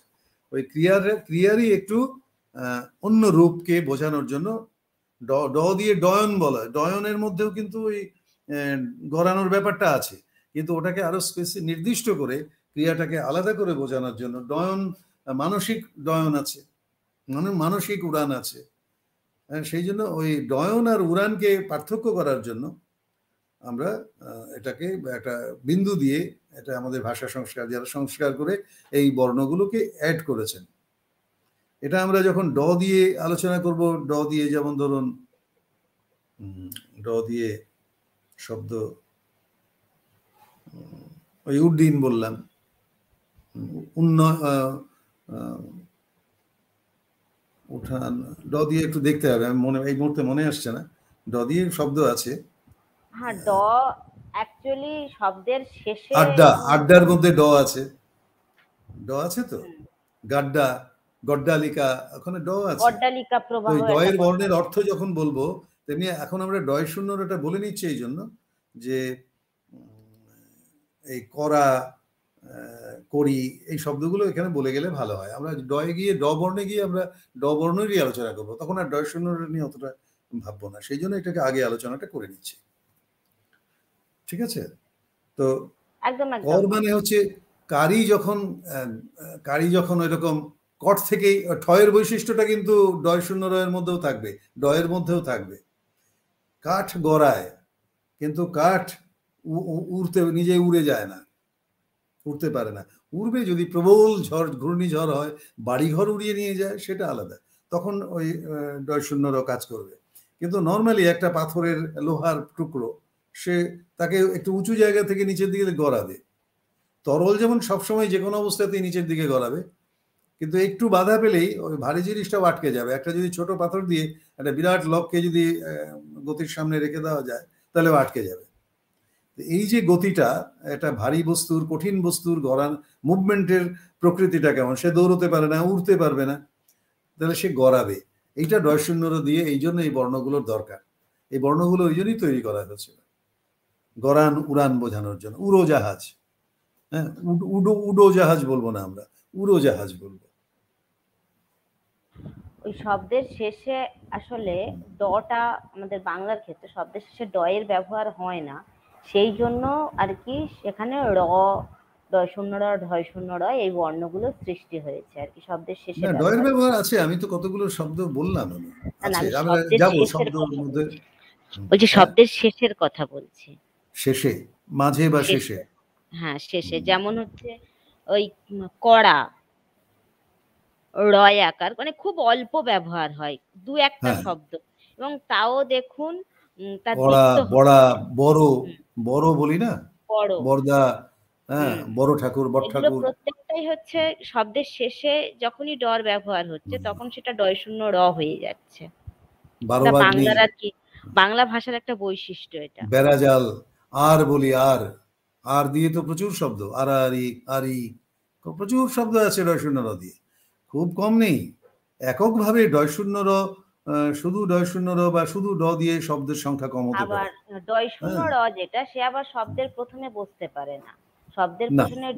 ওই ক্রিয়ারই একটু অন্য রূপকে বোঝানোর জন্য ড দিয়ে ডয়ন বলা, ডয়নের মধ্যেও কিন্তু ওই গড়ানোর ব্যাপারটা আছে, কিন্তু ওটাকে আরো নির্দিষ্ট করে ক্রিয়াটাকে আলাদা করে বোঝানোর জন্য ডয়ন, মানসিক ডয়ন আছে, মানসিক উড়ান আছে। সেই জন্য ওই ডয়ন আর উড়ানকে পার্থক্য করার জন্য আমরা এটাকে একটা বিন্দু দিয়ে, এটা আমাদের ভাষা সংস্কার যারা সংস্কার করে এই বর্ণগুলোকে অ্যাড করেছেন। এটা আমরা যখন ড দিয়ে আলোচনা করব, ড দিয়ে যেমন ধরুন ড দিয়ে শব্দ ওই উড্ডীন বললাম, উন্ন উঠান, ড দিয়ে একটু দেখতে হবে, আমি এই মুহূর্তে মনে আসছে না। ড দিয়ে শব্দ আছে। হ্যাঁ, ড অ্যাকচুয়ালি শব্দের শেষে আড্ডা, আড্ডার মধ্যে ড আছে, ড আছে তো। গাড্ডা, গড্ডালিকা, ওখানে ড আছে। অট্টালিকা তো প্রবাহ এই একটা ডয়ের কথা বর্ণের আছে। অর্থ যখন বলবো, তেমনি এখন আমরা ডয় শূন্যটা বলে নিচ্ছি এই জন্য যে এই করা, করি, এই শব্দগুলো এখানে বলে গেলে ভালো হয়। আমরা ডয়ে গিয়ে, ড বর্ণে গিয়ে আমরা ড বর্ণেরই আলোচনা করবো, তখন আর ডয় শূন্যটা নিয়ে অতটা ভাববো না, সেই জন্য এটাকে আগে আলোচনাটা করে নিচ্ছি। ঠিক আছে? তো একদম কর একদম। মানে হচ্ছে কারি যখন, কারি যখন ওই রকম কট থেকেই, ঠয়ের বৈশিষ্ট্যটা কিন্তু ডয় শূন্য রয়ের মধ্যেও থাকবে, ডয়ের মধ্যেও থাকবে। কাঠ গড়ায়, কিন্তু কাঠ উড়তে, নিজে উড়ে যায় না, উড়তে পারে না। উড়বে যদি প্রবল ঝড়, ঘূর্ণিঝড় হয়, বাড়িঘর উড়িয়ে নিয়ে যায়, সেটা আলাদা, তখন ওই ডয় শূন্যরও কাজ করবে। কিন্তু নর্মালি একটা পাথরের, লোহার টুকরো, সে তাকে একটু উঁচু জায়গা থেকে নিচের দিকে গড়াবে। তরল যেমন সবসময় যে কোনো অবস্থাতেই নিচের দিকে গড়াবে, কিন্তু একটু বাধা পেলেই ওই ভারী জিনিসটাও আটকে যাবে। একটা যদি ছোট পাথর দিয়ে একটা বিরাট লককে যদি গতির সামনে রেখে দেওয়া যায়, তাহলেও আটকে যাবে। এই যে গতিটা, একটা ভারী বস্তুর, কঠিন বস্তুর গড়ান, মুভমেন্টের প্রকৃতিটা কেমন, সে দৌড়তে পারে না, উড়তে পারবে না, তাহলে সে গড়াবে। এইটা ডয় শূন্যর দিয়ে, এই জন্য এই বর্ণগুলোর দরকার। এই বর্ণগুলো ওই জন্যই তৈরি করা হয়েছিল, গড়ান উড়ান বোঝানোর জন্য। উড়োজাহাজ, হ্যাঁ, উডোজাহাজ বলবো না আমরা, উড়োজাহাজ বলবো। ওই শব্দের শেষে আসলে ডটা, আমাদের বাংলার ক্ষেত্রে শব্দের শেষে ডয়ের ব্যবহার হয় না, সেই জন্য আর কি সেখানে র, ডয় শূন্য র, ঢয় শূন্য র এই বর্ণগুলো সৃষ্টি হয়েছে আর কি শব্দের শেষে না, ডয়ের ব্যবহার। ব্যবহার আছে, আমি তো কতগুলো শব্দ বললাম, আমি না না, আছে, আমি আমরা শব্দের যাবো শেষের শব্দের কথা মধ্যে। বলছি, ওই যে হ্যাঁ, শব্দের শেষের কথা বলছি। শেষে, মাঝে বা শেষে। শেষে, হ্যাঁ শেষে, যেমন হচ্ছে ওই কড়া, রয় আকার, মানে খুব অল্প ব্যবহার হয়, দু একটা হ্যাঁ, শব্দ, এবং তাও দেখুন তার বড়া, দীপ্ত বড়া, বড়, হুম, বড় বলি না, বড়, বরদা, হ্যাঁ, হুম, বড় ঠাকুর, বড় এগুলো ঠাকুর। প্রত্যেকটাই হচ্ছে শব্দের শেষে যখনই ডর ব্যবহার হচ্ছে তখন সেটা ডয় শূন্য র হয়ে যাচ্ছে। এটা বারোবাগ্নি, বাংলার আর কি, বাংলা ভাষার একটা বৈশিষ্ট্য এটা। বেড়াজাল, আর বলি, আর, আর দিয়ে তো প্রচুর শব্দ, আরি, আরি, প্রচুর শব্দ আছে ডয় শূন্য র দিয়ে, খুব কম নেই। এককভাবে ডয় শূন্য র, শুধু ডয় শূন্য র বা শুধু ড দিয়ে শব্দের সংখ্যা কম হতে আবার পারে। ডয় শূন্য হ্যাঁ, র যেটা, সে আবার শব্দের প্রথমে বসতে পারে না, শব্দের না, প্রথমে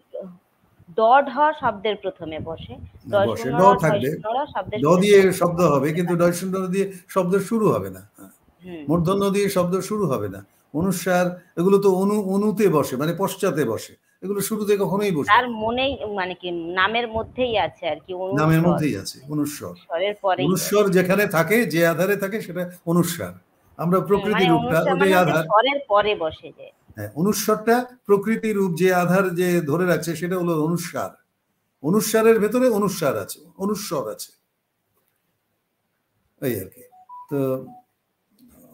ড ঢ শব্দের প্রথমে বসে, ডয় বসে, শূন্য ড র, ঢয় থাকবে, শূন্য র শব্দের ড দিয়ে প্রথমে শব্দ হবে, বসতে কিন্তু পারে ডয় না। শূন্য র দিয়ে শব্দ শুরু হবে না। হ্যাঁ, হুম, মূর্ধন্য দিয়ে শব্দ শুরু হবে না। অনুস্বার, এগুলো তো অনুতে বসে, মানে পশ্চাতে বসে, এগুলো শুরুতে কখনোই বসবে তার না। মনেই, মানে কি নামের মধ্যেই আছে আর কি নামের অনুস্বর, মধ্যেই আছে অনুস্বর। স্বরের পরেই অনুস্বর বসে। যেখানে থাকে, যে আধারে থাকে, সেটা অনুস্বার। আমরা মানে প্রকৃতি রূপটা, অনুস্বার ওটাই মানে হচ্ছে আধার। স্বরের পরে বসে যে। হ্যাঁ, অনুস্বরটা প্রকৃতি রূপ, যে আধার যে ধরে রাখছে, সেটা হলো অনুস্বার। অনুস্বারের ভেতরে অনুস্বার আছে, অনুস্বর আছে, এই আর কি। তো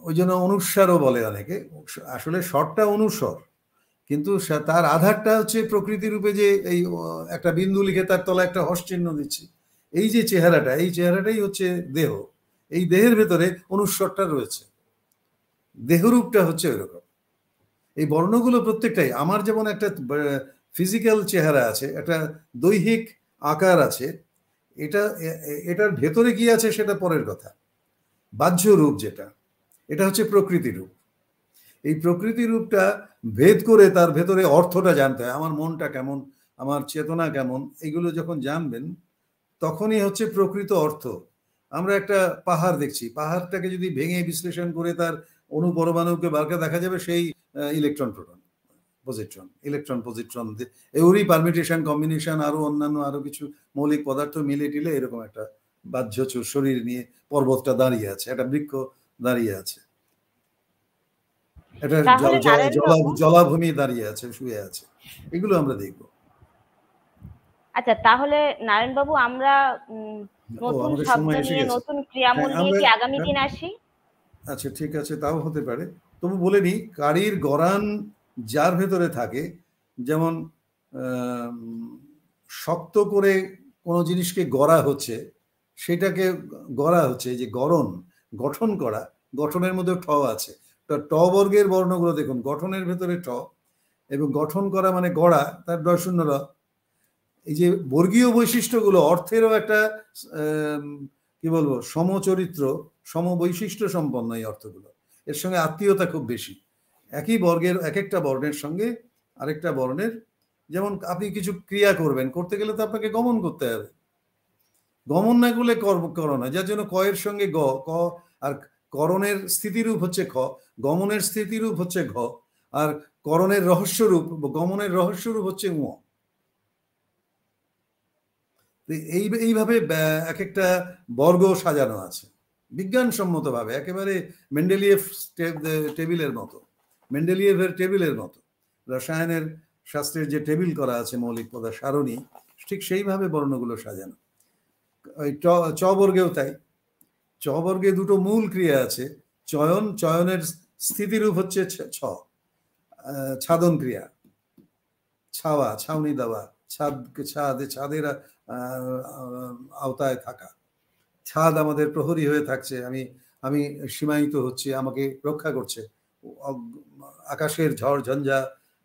ওই জন্য অনুস্বারও বলে অনেকে। আসলে স্বরটা অনুস্বর, কিন্তু তার আধারটা হচ্ছে প্রকৃতি রূপে, যে এই একটা বিন্দু লিখে তার তলায় একটা হর্ষ চিহ্ন দিচ্ছি, এই যে চেহারাটা, এই চেহারাটাই হচ্ছে দেহ। এই দেহের ভেতরে অনুস্বরটা রয়েছে, দেহরূপটা হচ্ছে ওইরকম। এই বর্ণগুলো প্রত্যেকটাই, আমার যেমন একটা ফিজিক্যাল চেহারা আছে, একটা দৈহিক আকার আছে, এটা এটার ভেতরে কি আছে সেটা পরের কথা। বাহ্য রূপ যেটা, এটা হচ্ছে প্রকৃতি রূপ। এই প্রকৃতি রূপটা ভেদ করে তার ভেতরে অর্থটা জানতে হয়। আমার মনটা কেমন, আমার চেতনা কেমন, এগুলো যখন জানবেন, তখনই হচ্ছে প্রকৃত অর্থ। আমরা একটা পাহাড় দেখছি, পাহাড়টাকে যদি ভেঙে বিশ্লেষণ করে তার অনুপরমাণুকে বারকে দেখা যাবে সেই electron, proton, positron, electron positron, এরই পারমিটেশন, কম্বিনেশন, আরো অন্যান্য আরো কিছু মৌলিক পদার্থ মিলে টিলে এরকম একটা বাহ্য শরীর নিয়ে পর্বতটা দাঁড়িয়ে আছে, একটা বৃক্ষ দাঁড়িয়ে আছে, একটা তাহলে নারায়ণ বাবু, জলাভূমি দাঁড়িয়ে আছে, শুয়ে আছে, এগুলো আমরা দেখবো। আচ্ছা তাহলে নারায়ণ বাবু, আমরা ও, নতুন আমাদের শব্দ সময় এসে নিয়ে, গেছে। নতুন হ্যাঁ, ক্রিয়ামূল নিয়ে আমরা, কি আগামী হ্যাঁ, দিন আসি? আচ্ছা ঠিক আছে, তাও হতে পারে। তবু বলে নিই, কারির গরান যার ভেতরে থাকে, যেমন শক্ত করে কোনো জিনিসকে গড়া হচ্ছে, সেটাকে গড়া হচ্ছে, এই যে গঠন করা, গঠনের মধ্যে ঠ আছে। তো ট বর্গের বর্ণগুলো দেখুন, গঠনের ভেতরে ঠ, এবং গঠন করা মানে গড়া, তার ডয়শূন্য র। এই যে বর্গীয় বৈশিষ্ট্যগুলো অর্থেরও একটা কি বলবো সমচরিত্র, সমবৈশিষ্ট্য সম্পন্ন এই অর্থগুলো। এর সঙ্গে আত্মীয়তা খুব বেশি। একই বর্গের এক একটা বর্ণের সঙ্গে আরেকটা বর্ণের, যেমন আপনি কিছু ক্রিয়া করবেন, করতে গেলে তো আপনাকে গমন করতে হবে, গমন না করলে করো না, যার জন্য ক এর সঙ্গে গ, ক, আর করণের স্থিতিরূপ হচ্ছে খ, গমনের স্থিতিরূপ হচ্ছে ঘ, আর করণের রহস্যরূপ, গমনের রহস্যরূপ হচ্ছে উ। এইভাবে এক একটা বর্গ সাজানো আছে বিজ্ঞানসম্মতভাবে, একেবারে মেন্ডেলিয়েভ টেবিলের মতো, মেন্ডেলিয়েভের টেবিলের মতো, রসায়নের শাস্ত্রের যে টেবিল করা আছে মৌলিক পদার্থ সারণী, ঠিক সেইভাবে বর্ণগুলো সাজানো। ওই চ বর্গেও তাই। চ বর্গে দুটো মূল ক্রিয়া আছে, চয়ন, চয়নের স্থিতিরূপ হচ্ছে ছ, ছাদন ক্রিয়া, ছাওয়া, ছাউনি দেওয়া, ছাদের আওতায় থাকা, ছাদ আমাদের প্রহরী হয়ে থাকছে, আমি সীমায়িত হচ্ছি, আমাকে রক্ষা করছে, আকাশের ঝড় ঝঞ্ঝা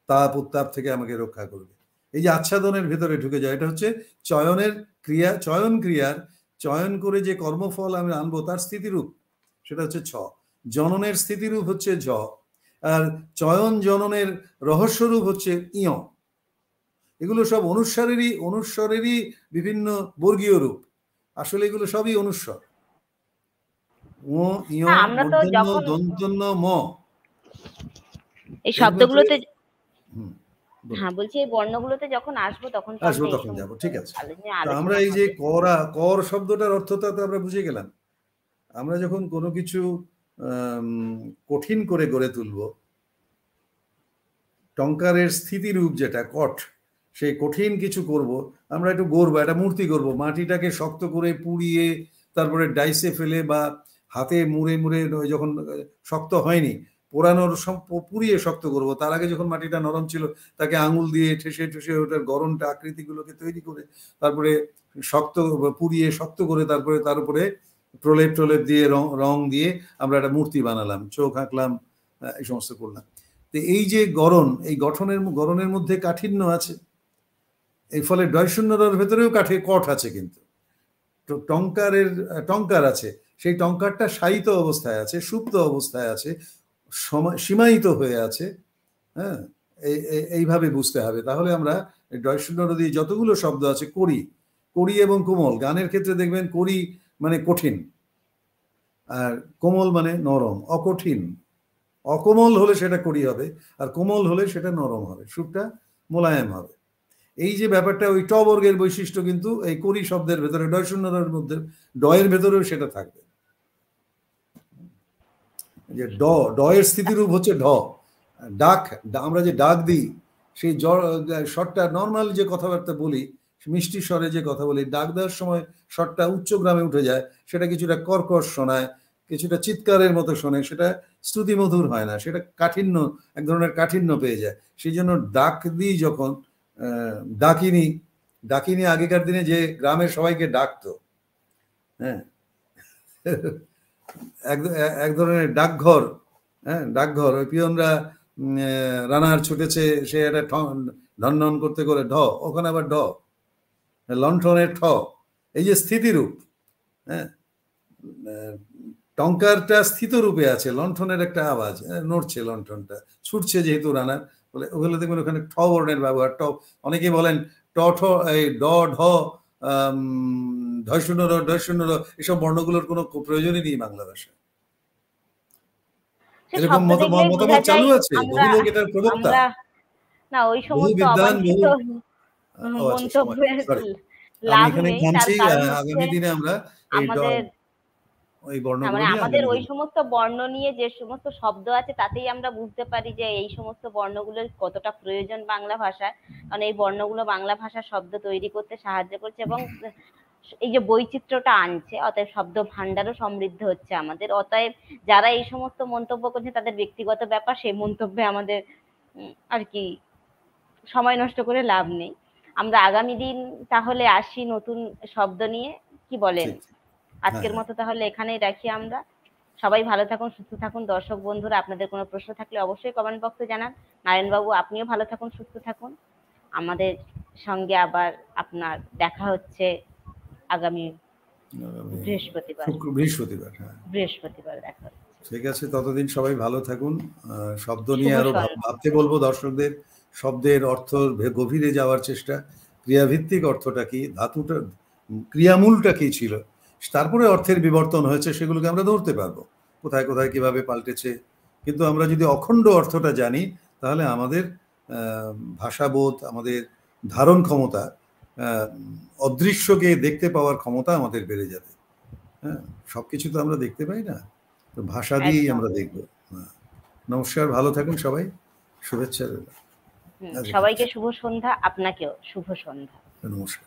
তাপ উত্তাপ থেকে আমাকে রক্ষা করবে। এই যে আচ্ছাদনের ভেতরে ঢুকে যায়, এটা হচ্ছে চয়নের ক্রিয়া, চয়ন ক্রিয়ার চয়ন করে যে কর্মফল আমি আনবো তার স্থিতিরূপ, সেটা হচ্ছে ছ। জননের স্থিতিরূপ হচ্ছে ঝ, আর চয়ন জননের রহস্যরূপ হচ্ছে ইয়। এগুলো সব অনুস্বরেরই বিভিন্ন বর্গীয় রূপ, আসলে এগুলো সবই অনুস্বর। ও, ইয়, মূর্ধন্য, দন্তন্য, ম। এই শব্দগুলোতে, হ্যাঁ বলছি এই বর্ণগুলোতে যখন আসবো তখন যাবো, ঠিক আছে। তো আমরা এই যে কর শব্দটার অর্থটা তো আমরা বুঝে গেলাম। আমরা যখন কোনো কিছু কঠিন করে গড়ে তুলবো, টঙ্কারের স্থিতিরূপ যেটা কঠ, সেই কঠিন কিছু করব, আমরা একটু গড়বো, একটা মূর্তি করব, মাটিটাকে শক্ত করে পুড়িয়ে তারপরে ডাইসে ফেলে বা হাতে মুড়ে যখন শক্ত হয়নি, পোড়ানোর পুড়িয়ে শক্ত করব, তার আগে যখন মাটিটা নরম ছিল তাকে আঙুল দিয়ে ঠেসে ওটার গড়নটা আকৃতিগুলোকে তৈরি করে তারপরে শক্ত পুড়িয়ে শক্ত করে তারপরে তার উপরে প্রলেপ দিয়ে রং দিয়ে আমরা একটা মূর্তি বানালাম, চোখ আঁকলাম, এই সমস্ত করলাম। তো এই যে এই গড়নের মধ্যে কাঠিন্য আছে, এই ফলে ডয়শূন্যর ভেতরেও কঠ আছে, কিন্তু টঙ্কার আছে, সেই টঙ্কারটা শায়িত অবস্থায় আছে, সুপ্ত অবস্থায় আছে, সীমায়িত হয়ে আছে। হ্যাঁ, এইভাবে বুঝতে হবে। তাহলে আমরা ডয়শূন্য দিয়ে যতগুলো শব্দ আছে, কড়ি এবং কোমল, গানের ক্ষেত্রে দেখবেন কড়ি মানে কঠিন, আর কোমল মানে নরম, অকঠিন। অকোমল হলে সেটা কড়ি হবে, আর কোমল হলে সেটা নরম হবে, সুরটা মোলায়েম হবে। এই যে ব্যাপারটা, ওই ট বর্গের বৈশিষ্ট্য কিন্তু এই কড়ি শব্দের ভেতরে, ডয়শূন্যের মধ্যে ডয়ের ভেতরেও সেটা থাকবে। যে ডয়ের স্থিতিরূপ হচ্ছে ঢ। ডাক, আমরা যে ডাক দিই, সেই স্বরটা নর্মাল যে কথাবার্তা বলি, মিষ্টি স্বরে যে কথা বলি, ডাক দেওয়ার সময় স্বরটা উচ্চগ্রামে উঠে যায়, সেটা কিছুটা কর্কশ শোনায়, কিছুটা চিৎকারের মতো শোনে, সেটা শ্রুতিমধুর হয় না, সেটা কাঠিন্য, এক ধরনের কাঠিন্য পেয়ে যায়। সেই জন্য ডাক দিই যখন, ডাকিনি আগেকার দিনে যে গ্রামের সবাইকে ডাকতো, হ্যাঁ, এক ধরনের ডাকঘর, হ্যাঁ, ডাকঘর, ওই পিয়নরা রানার ছুটেছে, সে একটা ঢন করতে করে ঢ, ওখানে আবার ঢ, লণ্ঠনের ঠ, এই যে স্থিতিরূপ, হ্যাঁ, টঙ্কারটা স্থিত রূপে আছে, লণ্ঠনের একটা আওয়াজ, নড়ছে লণ্ঠনটা, ছুটছে যেহেতু রানার, বলে ওগুলো দেখবেন ওখানে ঠ বর্ণের ব্যবহার। অনেকেই বলেন ট ঠ, এই ড ঢ, ঢয়শূন্য এসব বর্ণগুলোর কোনো প্রয়োজনই নেই বাংলা ভাষায়। এরকম মতামত চালু আছে, বহু লোক এটার প্রবক্তা। না, ওই সমস্ত অবাঞ্ছিত মন্তব্যের লাভ নেই, তার কারণ আগামী দিনে আমরা আমাদের ওই সমস্ত বর্ণ নিয়ে যে সমস্ত শব্দ আছে তাতেই আমরা বুঝতে পারি যে এই সমস্ত বর্ণগুলোর কতটা প্রয়োজন বাংলা ভাষায়। কারণ এই বর্ণগুলো বাংলা ভাষার শব্দ তৈরি করতে সাহায্য করছে এবং এই যে বৈচিত্র্যটা আনছে, অতএব শব্দ ভান্ডারও সমৃদ্ধ হচ্ছে আমাদের। অতএব যারা এই সমস্ত মন্তব্য করছে তাদের ব্যক্তিগত ব্যাপার, সেই মন্তব্যে আমাদের আর কি সময় নষ্ট করে লাভ নেই। আমরা আগামী দিন তাহলে আসি নতুন শব্দ নিয়ে, কি বলেন? ঠিক। আজকের হ্যাঁ। মতো তাহলে এখানেই রাখি আমরা। সবাই ভালো থাকুন, সুস্থ থাকুন। দর্শক বন্ধুরা, আপনাদের কোনো প্রশ্ন থাকলে অবশ্যই কমেন্ট বক্সে জানান। নারায়ণবাবু, আপনিও ভালো থাকুন, সুস্থ থাকুন। আমাদের সঙ্গে আবার আপনার দেখা হচ্ছে আগামী বৃহস্পতিবার। বৃহস্পতিবার, হ্যাঁ। বৃহস্পতিবার দেখা হচ্ছে। ঠিক আছে, ততদিন সবাই ভালো থাকুন। শব্দ শুভ নিয়ে আরো সন্ধ্যা। ভাবতে বলবো দর্শকদের। শব্দের অর্থ গভীরে যাওয়ার চেষ্টা, ক্রিয়াভিত্তিক অর্থটা কি, ধাতুটা, ক্রিয়ামূলটা কি ছিল, তারপরে অর্থের বিবর্তন হয়েছে, সেগুলোকে আমরা ধরতে পারবো কোথায় কোথায় কিভাবে পাল্টেছে। কিন্তু আমরা যদি অখণ্ড অর্থটা জানি, তাহলে আমাদের ভাষাবোধ, আমাদের ধারণ ক্ষমতা, অদৃশ্যকে দেখতে পাওয়ার ক্ষমতা আমাদের বেড়ে যাবে। হ্যাঁ, সবকিছু তো আমরা দেখতে পাই না, তো ভাষা দিয়েই একদম। আমরা দেখবো। নমস্কার, ভালো থাকুন সবাই, শুভেচ্ছা রইল। সবাইকে শুভ সন্ধ্যা, আপনাকেও শুভ সন্ধ্যা। নমস্কার।